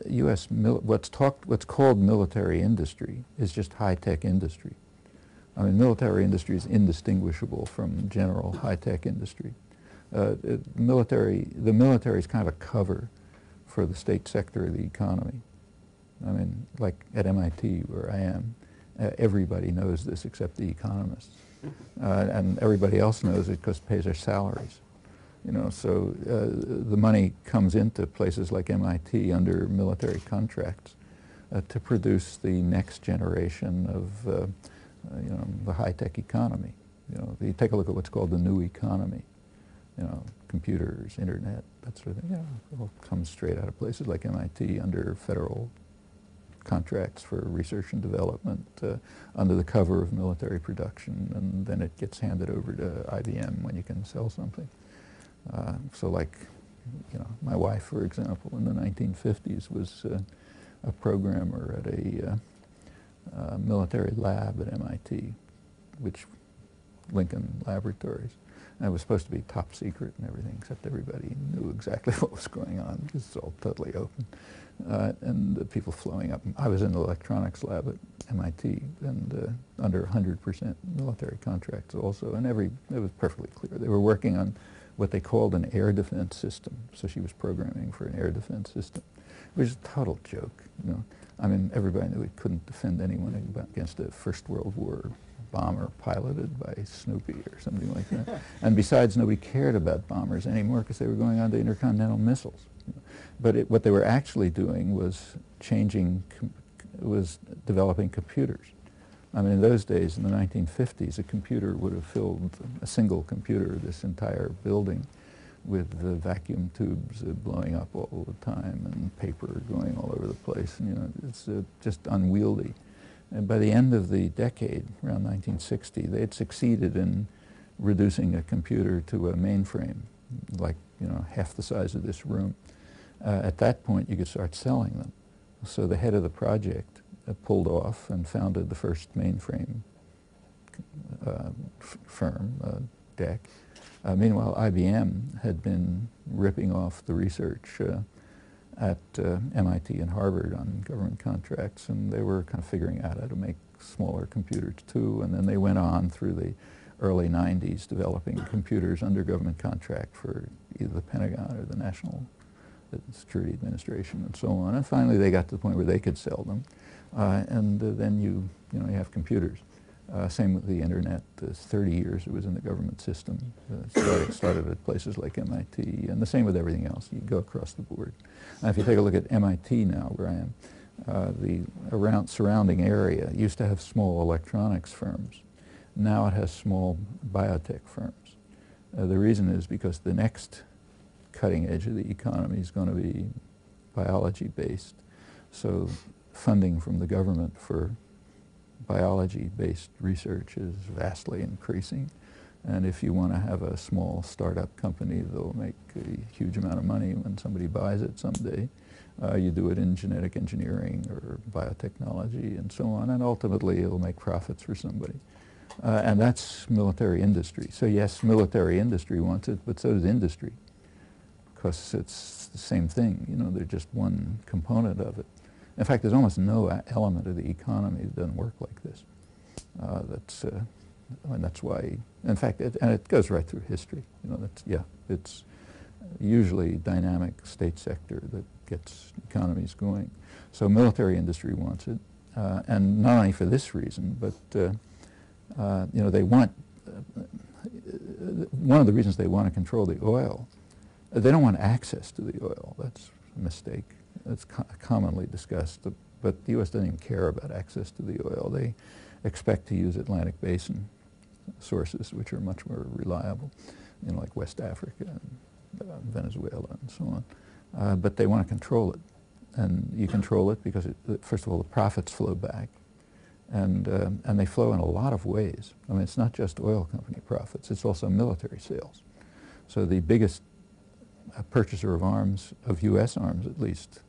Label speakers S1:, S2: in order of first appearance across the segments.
S1: what's called military industry is just high-tech industry. I mean, military industry is indistinguishable from general high-tech industry. The military is kind of a cover for the state sector of the economy. I mean, like at MIT, where I am, everybody knows this except the economists. And everybody else knows it because it pays their salaries. You know, so the money comes into places like MIT under military contracts to produce the next generation of, you know, the high-tech economy. You know, you take a look at what's called the new economy. You know, computers, internet, that sort of thing. Yeah, it all comes straight out of places like MIT under federal contracts for research and development under the cover of military production, and then it gets handed over to IBM when you can sell something. So like, you know, my wife, for example, in the 1950s was a programmer at a military lab at MIT, which Lincoln Laboratories. And it was supposed to be top secret and everything, except everybody knew exactly what was going on because it's all totally open. And the people flowing up. I was in the electronics lab at MIT, and under 100% military contracts also, and it was perfectly clear. They were working on what they called an air defense system, so she was programming for an air defense system, which is a total joke. You know, I mean, everybody knew it couldn't defend anyone against a First World War bomber piloted by Snoopy or something like that. And besides, nobody cared about bombers anymore because they were going on to intercontinental missiles. But what they were actually doing was developing computers. I mean, in those days, in the 1950s, a computer would have filled, a single computer, this entire building with the vacuum tubes blowing up all the time and paper going all over the place. And, you know, it's just unwieldy. And by the end of the decade, around 1960, they had succeeded in reducing a computer to a mainframe, like, you know, half the size of this room. At that point, you could start selling them. So the head of the project pulled off and founded the first mainframe firm, DEC. Meanwhile, IBM had been ripping off the research at MIT and Harvard on government contracts, and they were kind of figuring out how to make smaller computers too, and then they went on through the early 90s developing computers under government contract for either the Pentagon or the National Security Administration and so on, and finally they got to the point where they could sell them, and then you have computers. Same with the internet. 30 years it was in the government system. Started at places like MIT, and the same with everything else. You go across the board. Now, if you take a look at MIT now, where I am, the surrounding area used to have small electronics firms. Now it has small biotech firms. The reason is because the next cutting edge of the economy is going to be biology-based. So funding from the government for biology-based research is vastly increasing. And if you want to have a small startup company that'll make a huge amount of money when somebody buys it someday, you do it in genetic engineering or biotechnology and so on, and ultimately it'll make profits for somebody. And that's military industry. So yes, military industry wants it, but so does industry, because it's the same thing. You know, they're just one component of it. In fact, there's almost no element of the economy that doesn't work like this. That's why, in fact, and it goes right through history. You know, it's usually dynamic state sector that gets economies going. So military industry wants it, and not only for this reason, but you know, they want. One of the reasons they want to control the oil, they don't want access to the oil. That's a mistake. It's commonly discussed, but the U.S. doesn't even care about access to the oil. They expect to use Atlantic Basin sources, which are much more reliable, you know, like West Africa and Venezuela and so on. But they want to control it, and you control it because, first of all, the profits flow back, and they flow in a lot of ways. I mean, it's not just oil company profits; it's also military sales. So the biggest purchaser of arms, of U.S. arms at least,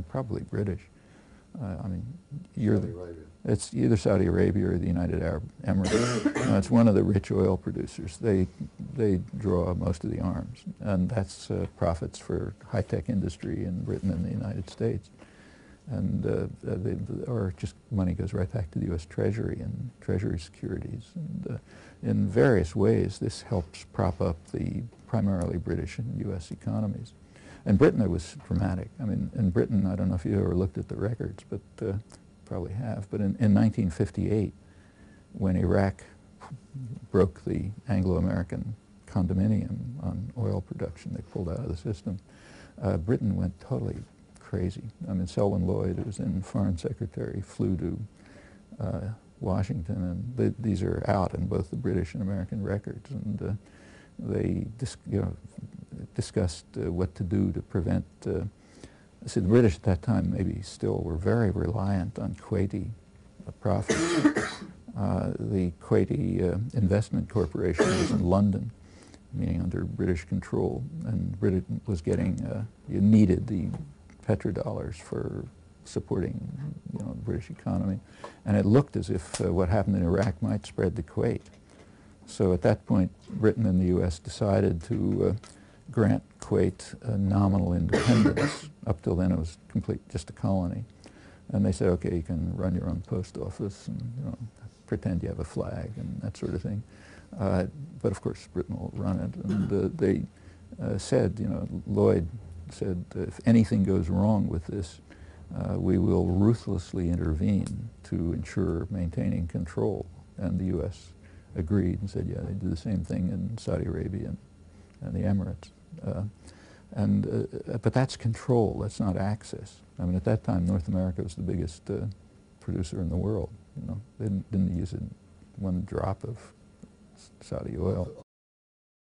S1: probably British. I mean, it's either Saudi Arabia or the United Arab Emirates. It's one of the rich oil producers. They draw most of the arms, and that's profits for high-tech industry in Britain and the United States. or just money goes right back to the U.S. Treasury and Treasury securities. And in various ways, this helps prop up the primarily British and U.S. economies. In Britain, it was dramatic. I mean, in Britain, I don't know if you ever looked at the records, but probably have. But in 1958, when Iraq broke the Anglo-American condominium on oil production, they pulled out of the system, Britain went totally crazy. I mean, Selwyn Lloyd, who was then Foreign Secretary, flew to Washington, and these are out in both the British and American records, and they discussed what to do to prevent. See, the British at that time maybe still were very reliant on Kuwaiti profits. The Kuwaiti Investment Corporation was in London, meaning under British control, and Britain was getting, you needed the petrodollars for supporting the British economy, and it looked as if what happened in Iraq might spread to Kuwait. So at that point, Britain and the U.S. decided to grant Kuwait nominal independence. Up till then, it was just a colony. And they said, okay, you can run your own post office and pretend you have a flag and that sort of thing. But of course, Britain will run it. And they said, Lloyd said, if anything goes wrong with this, we will ruthlessly intervene to ensure maintaining control. And the U.S. agreed and said, yeah, they do the same thing in Saudi Arabia and the Emirates. But that's control, that's not access. I mean, at that time, North America was the biggest producer in the world. They didn't use one drop of Saudi oil.